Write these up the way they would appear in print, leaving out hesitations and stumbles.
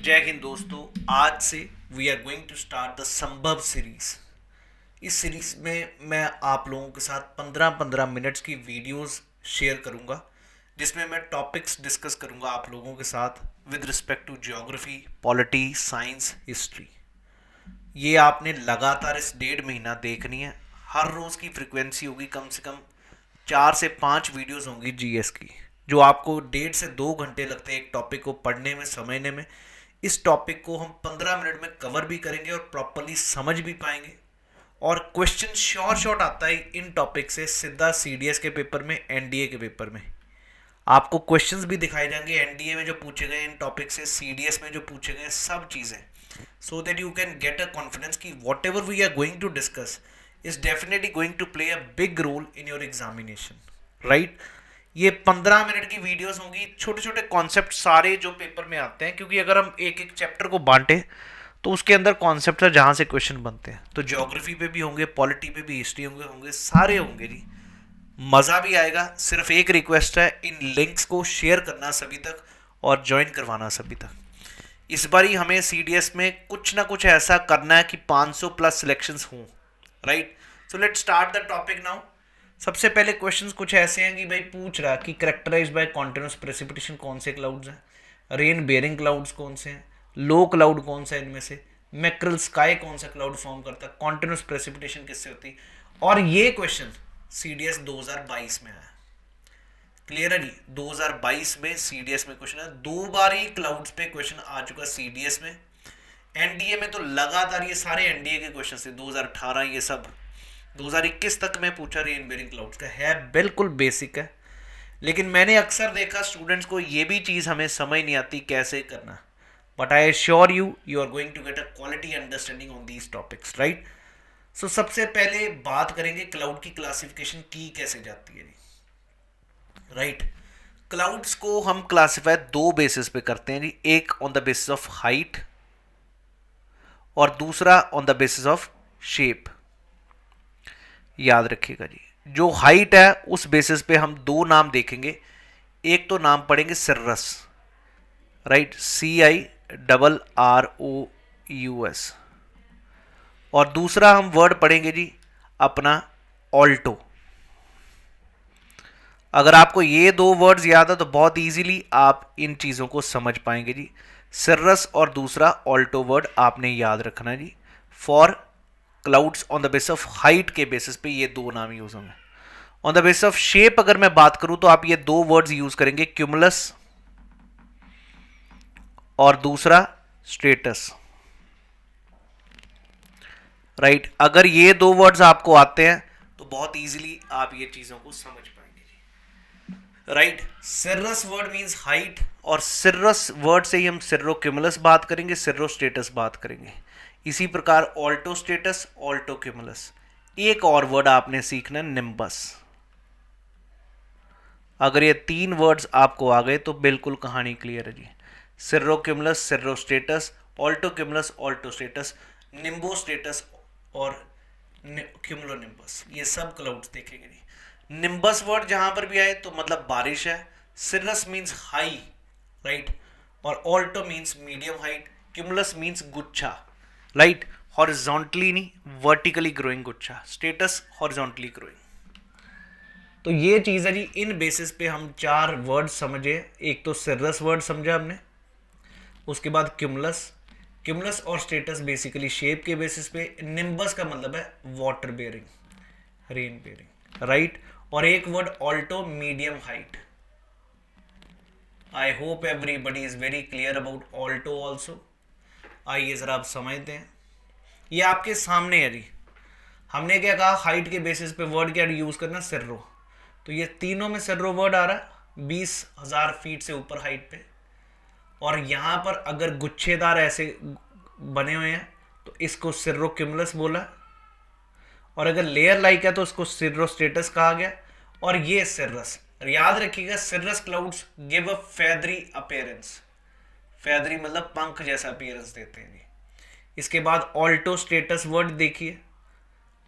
जय हिंद दोस्तों। आज से we are going to start the Sambhav series. इस सीरीज में मैं आप लोगों के साथ 15-15 मिनट्स की वीडियोस शेयर करूंगा, जिसमें मैं टॉपिक्स डिस्कस करूंगा आप लोगों के साथ with respect to geography, polity, science, history. ये आपने लगातार इस 1.5 महीना देखनी है। हर रोज़ की फ्रिक्वेंसी होगी, कम से कम 4 से 5 वीडियोस होंगी जीएस की, जो आपको 1.5 से 2 घंटे लगते हैं एक टॉपिक को पढ़ने में, समझने में। इस टॉपिक को हम 15 मिनट में कवर भी करेंगे और प्रॉपरली समझ भी पाएंगे। और क्वेश्चन शॉर्ट आता है इन टॉपिक से सीधा सीडीएस के पेपर में, एनडीए के पेपर में। आपको क्वेश्चंस भी दिखाए जाएंगे एनडीए में जो पूछे गए इन टॉपिक से, सीडीएस में जो पूछे गए, सब चीज़ें, so that you can get a confidence कि whatever we are going to discuss is definitely going to play a big role in your examination, right. ये 15 मिनट की वीडियोस होंगी, छोटे छोटे कॉन्सेप्ट सारे जो पेपर में आते हैं, क्योंकि अगर हम एक एक चैप्टर को बांटे तो उसके अंदर कॉन्सेप्ट है जहाँ से क्वेश्चन बनते हैं। तो ज्योग्राफी पे भी होंगे, पॉलिटी पे भी, हिस्ट्री होंगे, सारे होंगे जी। मज़ा भी आएगा। सिर्फ एक रिक्वेस्ट है, इन लिंक्स को शेयर करना सभी तक और ज्वाइन करवाना सभी तक। इस बार ही हमें सीडीएस में कुछ ना कुछ ऐसा करना है कि 500 प्लस सिलेक्शंस हों, right. So let start the topic now. सबसे पहले क्वेश्चंस कुछ ऐसे हैं कि भाई पूछ रहा कि करेक्टराइज बाय कॉन्टिन्यूस प्रेसिपिटेशन कौन से क्लाउड्स हैं, रेन बेयरिंग क्लाउड्स कौन से हैं, लो क्लाउड कौन सा है इनमें से, मैक्रल स्काई कौन सा क्लाउड फॉर्म करता है, कॉन्टिन्यूस प्रेसिपिटेशन किससे होती है। और ये क्वेश्चन सीडीएस 2022 में आया। क्लियर है जी। 2022 में सीडीएस में क्वेश्चन है। 2 बार ही क्लाउड्स पे क्वेश्चन आ चुका सीडीएस में। एनडीए में तो लगातार ये सारे एनडीए के क्वेश्चन थे, 2018 ये सब 2021 तक मैं पूछा रेन बेयरिंग क्लाउड्स का है, बिल्कुल बेसिक है। लेकिन मैंने अक्सर देखा स्टूडेंट्स को ये भी चीज़ हमें समझ नहीं आती कैसे करना। But I assure you, you are going to get a quality understanding on these topics, right. So सबसे पहले बात करेंगे क्लाउड की क्लासिफिकेशन की कैसे जाती है, राइट। क्लाउड्स को हम क्लासिफाई 2 बेसिस पे करते हैं जी। एक on the basis of height और दूसरा on the basis of shape. याद रखिएगा जी। जो हाइट है उस बेसिस पे हम 2 नाम देखेंगे। एक तो नाम पढ़ेंगे सर्रस, राइट, CIRROUS, और दूसरा हम वर्ड पढ़ेंगे जी अपना ऑल्टो। अगर आपको ये 2 वर्ड्स याद है तो बहुत इजीली आप इन चीज़ों को समझ पाएंगे जी। सर्रस और दूसरा ऑल्टो वर्ड आपने याद रखना जी। For clouds on the basis of height के बेसिस पे ये 2 नाम यूज होंगे। On the basis of shape अगर मैं बात करूं तो आप ये 2 वर्ड्स यूज करेंगे, क्यूमुलस और दूसरा स्ट्रेटस, राइट। अगर ये 2 वर्ड्स आपको आते हैं तो बहुत इजीली आप ये चीजों को समझ पाएंगे जी, राइट। सर्रस वर्ड मींस हाइट, और सर्रस वर्ड से ही हम सर्रो क्यूमुलस बात करेंगे, सर्रो स्टेटस बात करेंगे। इसी प्रकार ऑल्टो स्टेटस, ऑल्टो क्यूमुलस। एक और वर्ड आपने सीखना है, निम्बस। अगर ये 3 वर्ड्स आपको आ गए तो बिल्कुल कहानी क्लियर है जी। Cirrocumulus, cirrostratus, altocumulus, altostratus, nimbostratus और क्यूमुलो निम्बस, ये सब क्लाउड्स देखेंगे जी। निम्बस वर्ड जहां पर भी आए तो मतलब बारिश है। सर्रस मीन्स हाई, राइट, और Alto means medium height, cumulus means गुच्छा, राइट, हॉरिजॉन्टली नहीं, वर्टिकली ग्रोइंग गुच्छा। Status horizontally growing. तो ये चीज़ है जी। इन बेसिस पे हम 4 वर्ड समझे। एक तो सर्रस वर्ड समझा हमने, उसके बाद क्यूमुलस, क्यूमुलस और स्टेटस बेसिकली शेप के बेसिस पे। निम्बस का मतलब है water bearing, rain bearing, right. और एक word Alto, medium height. I hope everybody is very clear about Alto also. आइए जरा आप समझते हैं। ये आपके सामने है जी। हमने क्या कहा, हाइट के बेसिस पे वर्ड क्या यूज करना, सर्रो। तो ये तीनों में सर्रो वर्ड आ रहा है 20,000 फीट से ऊपर हाइट पे। और यहां पर अगर गुच्छेदार ऐसे बने हुए हैं तो इसको सर्रो क्यूमुलस बोला, और अगर लेयर लाइक है तो उसको सर्रो स्टेटस कहा गया। और ये सर्रस, याद रखिएगा, cirrus clouds give a feathery appearance. Feathery मतलब पंख जैसा अपीयरेंस देते हैं। इसके बाद ऑल्टो स्टेटस वर्ड देखिए।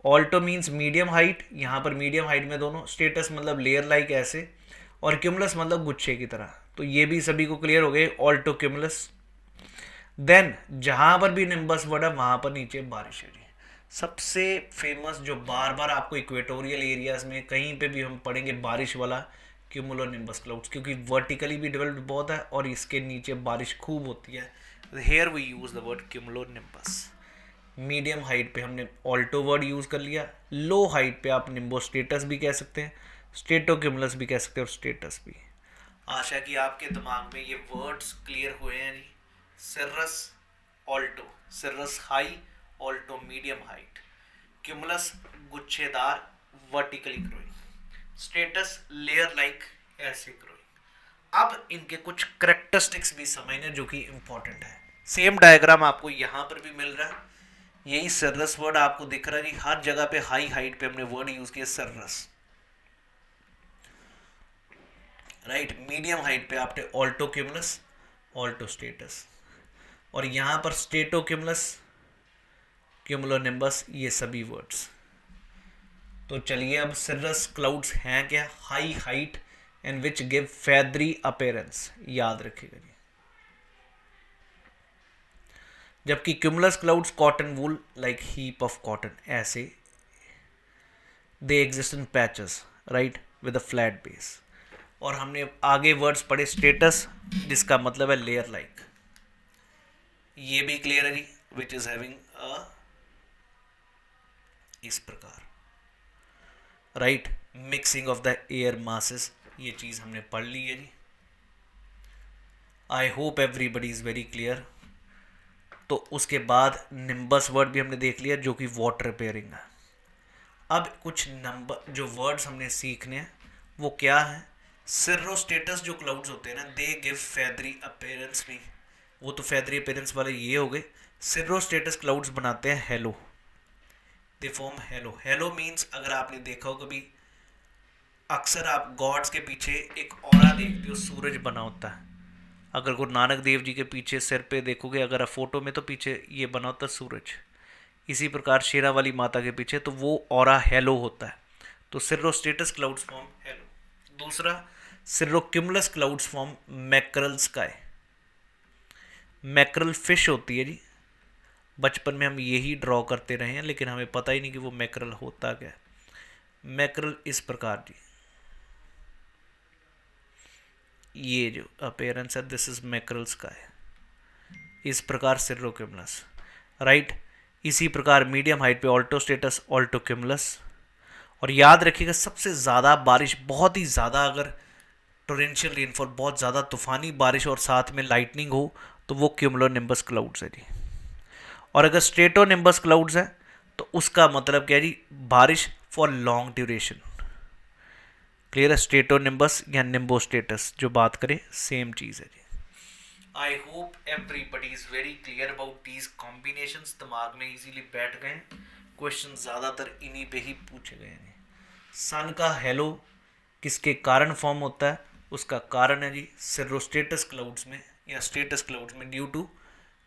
ऑल्टो मीन्स मीडियम हाइट, यहाँ पर मीडियम हाइट में दोनों। स्टेटस मतलब लेयर लाइक ऐसे, और क्यूमुलस मतलब गुच्छे की तरह। तो ये भी सभी को क्लियर हो गए, ऑल्टो क्यूमुलस। देन जहां पर भी निम्बस वर्ड है वहां पर नीचे बारिश है जी। सबसे फेमस जो बार बार आपको इक्वेटोरियल एरियाज में कहीं पे भी हम पढ़ेंगे बारिश वाला, क्यूमुलोनिम्बस क्लाउड्स, क्योंकि वर्टिकली भी डेवलप्ड बहुत है और इसके नीचे बारिश खूब होती है। Here we use the word cumulonimbus. Medium height पे हमने ऑल्टो वर्ड यूज कर लिया, लो हाइट पे आप निम्बो स्टेटस भी कह सकते हैं, स्टेटोक्यूमुलस भी कह सकते हैं और स्टेटस भी। आशा कि आपके दिमाग में ये वर्ड्स क्लियर हुए हैं जी। Cirrus alto, cirrus high, alto medium height, cumulus गुच्छेदार vertically growing, stratus layer like ऐसे ग्रोइंग। अब इनके कुछ करेक्टरिस्टिक्स भी समझने जो कि इंपॉर्टेंट है। सेम डायग्राम आपको यहां पर भी मिल रहा है, यही सर्रस वर्ड आपको दिख रहा है कि हर जगह पे हाई हाइट पे हमने वर्ड यूज किया सर्रस, राइट। मीडियम हाइट पे आपने ऑल्टो क्यूमुलस, ऑल्टो स्टेटस, और यहां पर स्टेटो क्यूमुलस, क्यूमुलोनिम्बस, ये सभी वर्ड्स। तो चलिए अब सर्रस क्लाउड्स हैं क्या, high height and which give feathery appearance, याद रखिएगा जी। जबकि cumulus clouds cotton wool like heap of cotton, ऐसे they exist in patches, right, with a flat base. और हमने आगे वर्ड्स पढ़े स्टेटस, जिसका मतलब है लेयर लाइक, ये भी क्लियर है जी, विच इज हैविंग अ इस प्रकार, right, mixing of the air masses, ये चीज हमने पढ़ ली है जी। I hope everybody is very clear. तो उसके बाद निम्बस वर्ड भी हमने देख लिया जो कि वाटर पेयरिंग है। अब कुछ नंबर जो वर्ड्स हमने सीखने हैं वो क्या है, सिर्रोस्टेटस जो क्लाउड्स होते हैं ना, दे गिव फेदरी अपेयरेंस भी, वो तो फेदरी अपेयरेंस वाले ये हो गए। सिर्रोस्टेटस क्लाउड्स बनाते हैं hello, they form hello. Hello means अगर आपने देखा हो कभी, अक्सर आप गॉड्स के पीछे एक ऑरा देखते हो, सूरज बना होता है। अगर गुरु नानक देव जी के पीछे सिर पे देखोगे अगर आप फोटो में, तो पीछे ये बना होता है सूरज। इसी प्रकार शेरा वाली माता के पीछे तो वो ऑरा हेलो होता है। तो सिर्रोस्टेटस क्लाउड्स फॉर्म हेलो। दूसरा, cirrocumulus clouds form mackerel sky. Mackerel fish होती है जी, बचपन में हम यही ड्रॉ करते रहे हैं लेकिन हमें पता ही नहीं कि वो मैकरल होता क्या है। मैकरल इस प्रकार जी, ये जो अपेयरेंस है दिस इज मैकरल स्काई, इस प्रकार सिर्रोक्यूमुलस, राइट। इसी प्रकार मीडियम हाइट पे ऑल्टो स्टेटस, ऑल्टो क्यूमुलस। और याद रखिएगा सबसे ज़्यादा बारिश, बहुत ही ज़्यादा, अगर टोरेंशियल रेनफॉल, बहुत ज़्यादा तूफानी बारिश और साथ में लाइटनिंग हो तो वो क्यूमुलोनिम्बस क्लाउड्स है जी। और अगर स्ट्रेटोनिम्बस क्लाउड्स है तो उसका मतलब क्या है जी, बारिश फॉर लॉन्ग ड्यूरेशन। क्लियर है, स्ट्रेटोनिम्बस या निम्बो स्टेटस जो बात करें सेम चीज़ है जी। I hope everybody is very clear about these combinations, दिमाग में इजीली बैठ गए। क्वेश्चन ज़्यादातर इन्हीं पे ही पूछे गए हैं। सन का हेलो किसके कारण फॉर्म होता है, उसका कारण है जी सिर्रोस्टेटस क्लाउड्स में या स्टेटस क्लाउड्स में, due to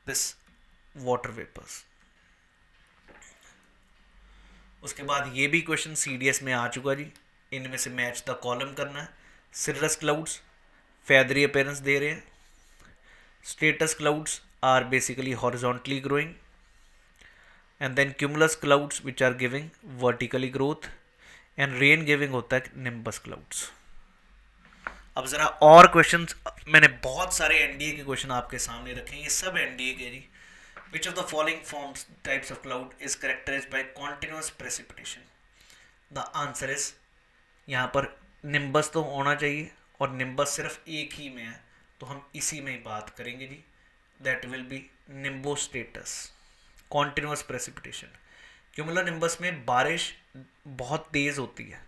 this water vapours. उसके बाद ये भी क्वेश्चन सीडीएस में आ चुका जी, इनमें से मैच द कॉलम करना है। सिर्रस क्लाउड्स फेदरी अपेयरेंस दे रहे हैं, stratus clouds are basically horizontally growing, and then cumulus clouds which are giving vertically growth, and rain giving होता है निम्बस क्लाउड्स। अब जरा और क्वेश्चंस, मैंने बहुत सारे एनडीए के क्वेश्चन आपके सामने रखे हैं, ये सब एनडीए के जी। Which of the following forms types of cloud is characterized by continuous precipitation. The answer is, यहाँ पर निम्बस तो होना चाहिए और निम्बस सिर्फ एक ही में है तो हम इसी में ही बात करेंगे जी, that will be nimbostratus, continuous precipitation. Cumulonimbus में बारिश बहुत तेज़ होती है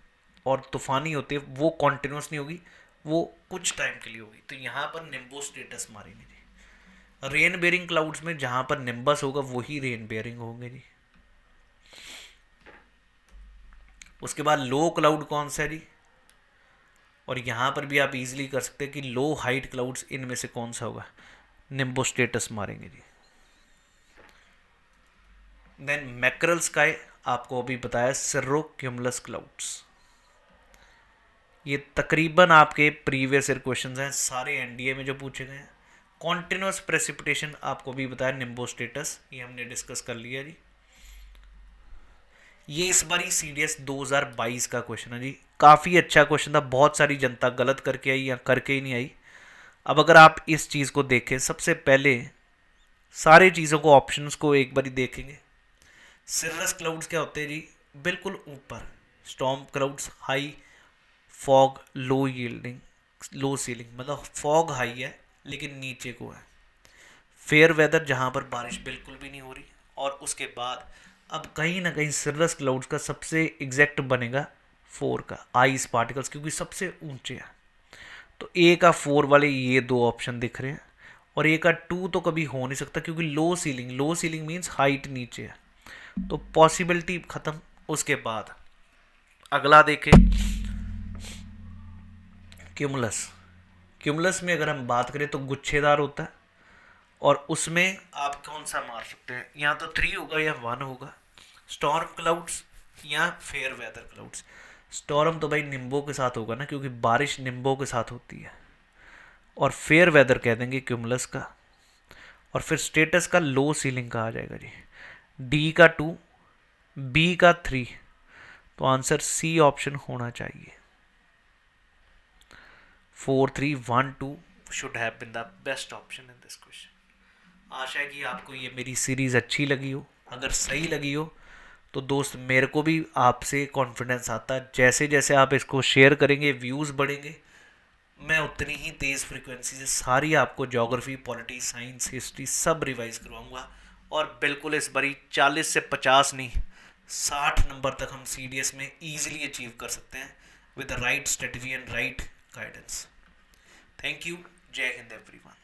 और तूफानी होती है, वो कॉन्टिन्यूअस नहीं होगी, वो कुछ टाइम के लिए होगी, तो यहाँ पर निम्बो स्टेटस मारेंगे जी। रेन बेयरिंग क्लाउड्स में जहाँ पर निम्बस होगा वही रेन बेयरिंग होंगे जी। उसके बाद लो क्लाउड कौन सा है जी, और यहाँ पर भी आप इजीली कर सकते हैं कि लो हाइट क्लाउड्स इनमें से कौन सा होगा, निम्बो स्टेटस मारेंगे जी। देन मैकरल स्काई आपको अभी बताया, सर्रो क्यूमुलस क्लाउड्स। ये तकरीबन आपके प्रीवियस ईयर क्वेश्चंस हैं सारे एनडीए में जो पूछे गए हैं, कॉन्टिन्यूस प्रेसिपिटेशन आपको भी बताया, निम्बो स्टेटस, ये हमने डिस्कस कर लिया जी। ये इस बारी CDS 2022 का क्वेश्चन है जी, काफ़ी अच्छा क्वेश्चन था, बहुत सारी जनता गलत करके आई या करके ही नहीं आई। अब अगर आप इस चीज़ को देखें, सबसे पहले सारी चीज़ों को, ऑप्शंस को एक बारी देखेंगे। सर्रस क्लाउड्स क्या होते हैं जी, बिल्कुल ऊपर, स्टॉर्म क्लाउड्स हाई, फॉग लो यील्डिंग, लो सीलिंग, मतलब फॉग हाई है लेकिन नीचे को है। फेयर वेदर जहाँ पर बारिश बिल्कुल भी नहीं हो रही, और उसके बाद अब कहीं ना कहीं सर्रस क्लाउड्स का सबसे एग्जैक्ट बनेगा 4 का, आइस पार्टिकल्स, क्योंकि सबसे ऊंचे हैं। तो ए का 4 वाले ये दो ऑप्शन दिख रहे हैं, और ए का 2 तो कभी हो नहीं सकता क्योंकि लो सीलिंग, लो सीलिंग मीन्स हाइट नीचे है, तो पॉसिबिलिटी खत्म। उसके बाद अगला देखें, क्यूमुलस। क्यूमुलस में अगर हम बात करें तो गुच्छेदार होता है, और उसमें आप कौन सा मार सकते हैं, या तो 3 होगा या 1 होगा। स्टॉर्म क्लाउड्स या फेयर वेदर क्लाउड्स। स्टॉर्म तो भाई निम्बो के साथ होगा ना, क्योंकि बारिश निम्बो के साथ होती है, और फेयर वेदर कह देंगे क्यूमुलस का, और फिर स्टेटस का लो सीलिंग का आ जाएगा जी। डी का 2, बी का 3, तो आंसर सी ऑप्शन होना चाहिए। 4 3 1 2 should have been the best option in this question. आशा है कि आपको ये मेरी सीरीज़ अच्छी लगी हो। अगर सही लगी हो तो दोस्त, मेरे को भी आपसे कॉन्फिडेंस आता है, जैसे जैसे आप इसको शेयर करेंगे व्यूज़ बढ़ेंगे, मैं उतनी ही तेज़ फ्रीक्वेंसी से सारी आपको ज्योग्राफी, पॉलिटी, साइंस, हिस्ट्री सब रिवाइज करवाऊंगा। और बिल्कुल इस बारी 40 से 50 नहीं, 60 नंबर तक हम CDS में ईजिली अचीव कर सकते हैं with the right strategy and right guidance. Thank you. जय हिंद एवरीवन।